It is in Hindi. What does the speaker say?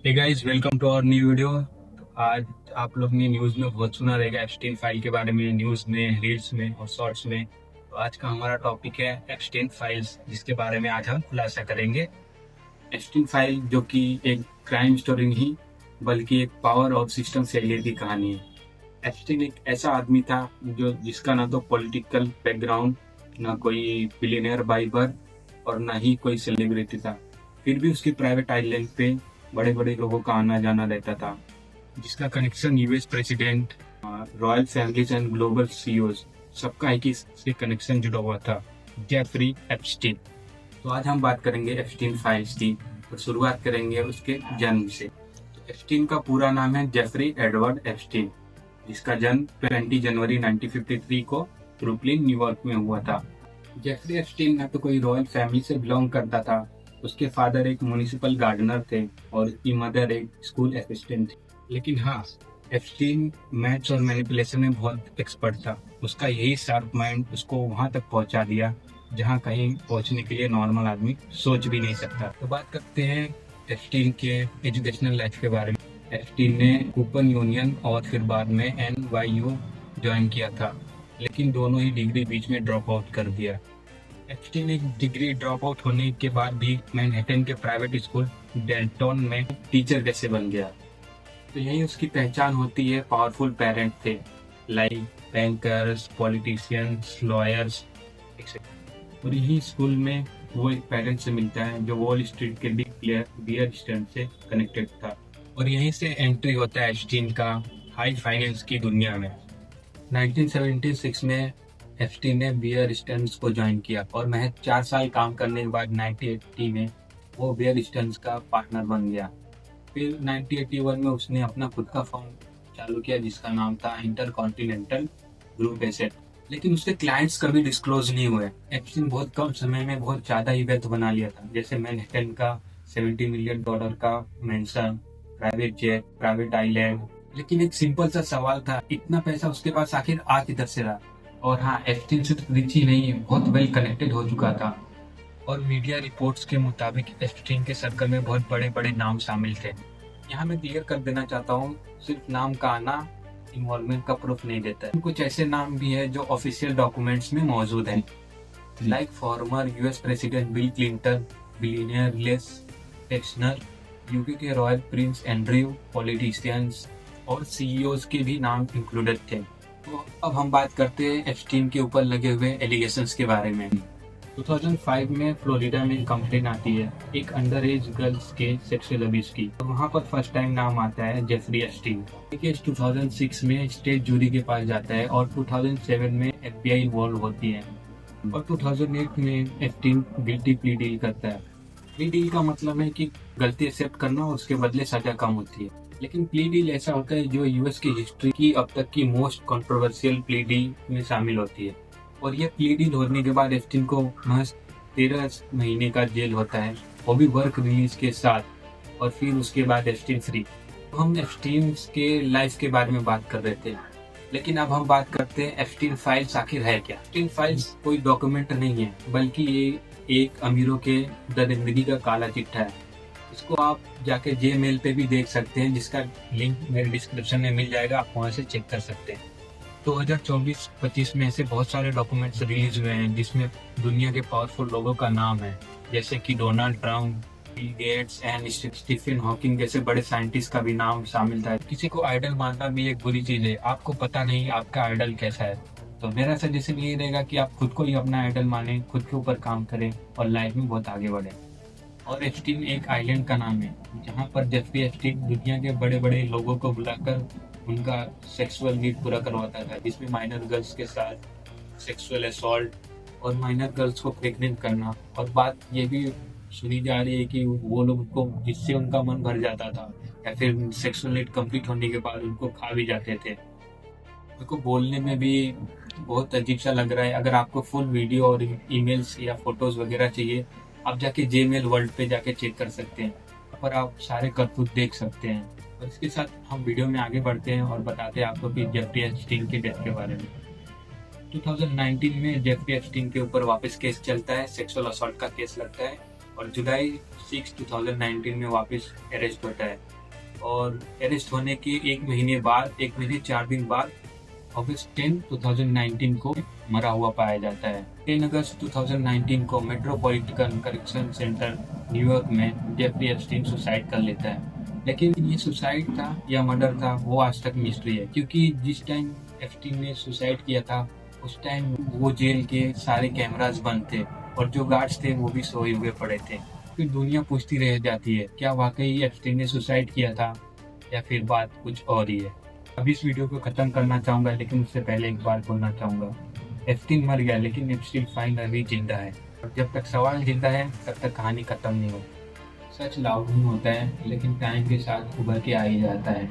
Hey guys, welcome to our new video. तो आज आप लोग ने न्यूज़ में बहुत सुना रहेगा एप्स्टीन फाइल के बारे में, न्यूज़ में, रील्स में और शॉर्ट्स में। तो आज का हमारा टॉपिक है एप्स्टीन फाइल्स, जिसके बारे में आज हम खुलासा करेंगे। एप्स्टीन फाइल जो कि एक क्राइम स्टोरी नहीं बल्कि एक पावर और सिस्टम फेलियर की कहानी है। एप्स्टीन एक ऐसा आदमी था जो जिसका ना तो पॉलिटिकल बैकग्राउंड, ना कोई बिलियनियर बाई बर्थ और ना ही कोई सेलिब्रिटी था। फिर भी उसकी प्राइवेट आइलैंड पे बड़े बड़े लोगों का आना जाना रहता था, जिसका connection US president, royal families and global CEOs, सबका एक ही से कनेक्शन जुड़ा हुआ था, जेफरी एप्स्टीन। तो आज हम बात करेंगे एप्स्टीन फाइल्स की और शुरुआत करेंगे उसके जन्म से। तो एप्स्टीन का पूरा नाम है जेफरी एडवर्ड एप्स्टीन, जिसका जन्म 20 जनवरी 1953 को ब्रुकलिन, न्यूयॉर्क में हुआ था। जेफरी एप्स्टीन ना तो कोई रॉयल फैमिली से बिलोंग करता था। उसके फादर एक म्युनिसिपल गार्डनर थे और उसकी मदर एक स्कूल असिस्टेंट थी। लेकिन हाँ, एप्स्टीन मैथ्स और मैनिपुलेशन में बहुत एक्सपर्ट था। उसका यही शार्प माइंड उसको वहां तक पहुंचा दिया जहां कहीं पहुंचने के लिए नॉर्मल आदमी सोच भी नहीं सकता। तो बात करते हैं एप्स्टीन के एजुकेशनल लाइफ के बारे में। एप्स्टीन ने कूपन यूनियन और फिर बाद में NYU ज्वाइन किया था, लेकिन दोनों ही डिग्री बीच में ड्रॉप आउट कर दिया। एप्स्टीन एक डिग्री ड्रॉप आउट होने के बाद भी मैनहट्टन के प्राइवेट स्कूल डेल्टन में टीचर कैसे बन गया। तो यही उसकी पहचान होती है। पावरफुल पेरेंट थे, like bankers, politicians, lawyers, etcetera. और यही स्कूल में वो एक पेरेंट से मिलता है जो वॉल स्ट्रीट के बिग प्लेयर बियर स्टैंड से कनेक्टेड था। और यहीं से एंट्री होता है एप्स्टीन का हाई फाइनेंस की दुनिया में। 1976 में एप्स्टीन ने बियर स्टर्न्स को ज्वाइन किया और महज 4 साल काम करने के बाद 1980 में वो बियर स्टर्न्स का पार्टनर बन गया। फिर 1981 में उसने अपना खुद का फर्म चालू किया जिसका नाम था इंटरकॉन्टिनेंटल ग्रुप एसेट। लेकिन उसके क्लाइंट्स कभी डिस्क्लोज नहीं हुए। एप्स्टीन बहुत कम समय में बहुत ज्यादा ही वेल्थ बना लिया था, जैसे मैनहट्टन का $70 मिलियन का mention, private jet, private island. लेकिन एक सिंपल सा सवाल था, इतना पैसा उसके पास आखिर आ किधर से रहा। और हाँ, एप्स्टीन सिर्फ रिच ही नहीं, बहुत वेल कनेक्टेड हो चुका था। और मीडिया रिपोर्ट्स के मुताबिक एप्स्टीन के सर्कल में बहुत बड़े बड़े नाम शामिल थे। यहाँ मैं क्लियर कर देना चाहता हूँ, सिर्फ नाम का आना इन्वॉल्वमेंट का प्रूफ नहीं देता है। कुछ ऐसे नाम भी है जो ऑफिशियल डॉक्यूमेंट्स में मौजूद हैं, like former US president Bill Clinton, billionaire Les Wexner, UK के रॉयल प्रिंस एंड्रयू, पॉलिटिशियंस और सीईओज के भी नाम इंक्लूडेड थे। तो अब हम बात करते हैं एप्स्टीन के ऊपर लगे हुए एलिगेशंस के बारे में। 2005 में फ्लोरिडा में कंप्लेन आती है एक अंडर एज गर्ल्स के सेक्सुअल अब्यूज की। तो वहाँ पर फर्स्ट टाइम नाम आता है जेफरी एप्स्टीन। केस 2006 में स्टेट जूरी के पास जाता है और 2007 में FBI इन्वॉल्व होती है और 2008 में एप्स्टीन गिल्टी प्ली डील करता है। प्ली डील का मतलब है कि गलती एक्सेप्ट करना और उसके बदले सजा कम होती है। लेकिन प्ली डील ऐसा होता है जो यूएस की हिस्ट्री की अब तक की मोस्ट कंट्रोवर्शियल प्ली डील में शामिल होती है। और ये प्ली डील होने के बाद एप्स्टीन को महज 13 महीने का जेल होता है, वो भी वर्क रिलीज के साथ। और फिर उसके बाद एप्स्टीन फ्री। हम एप्स्टीन के लाइफ के बारे में बात कर रहे थे, लेकिन अब हम बात करते हैं एप्स्टीन फाइल्स आखिर है क्या। एप्स्टीन फाइल्स कोई डॉक्यूमेंट नहीं है, बल्कि ये एक अमीरों के दरिंदगी का काला चिट्ठा है। इसको आप जाके Gmail पे भी देख सकते हैं, जिसका लिंक मेरे डिस्क्रिप्शन में मिल जाएगा, आप वहाँ से चेक कर सकते हैं। 2024-25 में ऐसे बहुत सारे डॉक्यूमेंट्स रिलीज हुए हैं जिसमें दुनिया के पावरफुल लोगों का नाम है, जैसे कि Donald Trump, Bill Gates and Stephen Hawking जैसे बड़े साइंटिस्ट का भी नाम शामिल था। किसी को आइडल मानना भी एक बुरी चीज है, आपको पता नहीं आपका आइडल कैसा है। तो मेरा सजेशन ये रहेगा कि आप खुद को ही अपना आइडल माने, खुद के ऊपर काम करें और लाइफ में बहुत आगे बढ़े। और एप्स्टीन एक आइलैंड का नाम है जहाँ पर जेफरी एप्स्टीन दुनिया के बड़े बड़े लोगों को बुलाकर उनका सेक्सुअल नीड पूरा करवाता था, जिसमें माइनर गर्ल्स के साथ सेक्सुअल असॉल्ट और माइनर गर्ल्स को प्रेग्नेंट करना। और बात ये भी सुनी जा रही है कि वो लोग को जिससे उनका मन भर जाता था या फिर सेक्सुअल नीड कंप्लीट होने के बाद उनको खा भी जाते थे। उनको बोलने में भी बहुत अजीब सा लग रहा है। अगर आपको फुल वीडियो और ईमेल्स या फोटोज वगैरह चाहिए, आप जाके Gmail वर्ल्ड पे जाके चेक कर सकते हैं, पर आप सारे करतूत देख सकते हैं। और इसके साथ हम वीडियो में आगे बढ़ते हैं और बताते हैं आपको कि जेफरी एप्स्टीन के डेथ के बारे में। 2019 में जेफरी एप्स्टीन के ऊपर वापस केस चलता है, सेक्सुअल असॉल्ट का केस लगता है और जुलाई 6 2019 में वापस अरेस्ट होता है। और अरेस्ट होने के एक महीने 4 दिन बाद अगस्त 10 2019 को मरा हुआ पाया जाता है। 10 अगस्त 2019 को मेट्रोपॉलिटन करेक्शन सेंटर न्यूयॉर्क में जेफरी एप्स्टीन सुसाइड कर लेता है। लेकिन ये सुसाइड था या मर्डर था वो आज तक मिस्ट्री है, क्योंकि जिस टाइम एप्स्टीन ने सुसाइड किया था उस टाइम वो जेल के सारे कैमरास बंद थे और जो गार्ड्स थे वो भी सोए हुए पड़े थे। फिर दुनिया पूछती रह जाती है क्या वाकई एप्स्टीन ने सुसाइड किया था या फिर बात कुछ और ही है। अभी इस वीडियो को खत्म करना चाहूंगा, लेकिन उससे पहले एक बात बोलना चाहूंगा। एप्स्टीन मर गया लेकिन एप्स्टीन फाइल अभी जिंदा है, और जब तक सवाल जिंदा है तब तक कहानी खत्म नहीं होती। सच लाउड नहीं होता है लेकिन टाइम के साथ उभर के आ ही जाता है।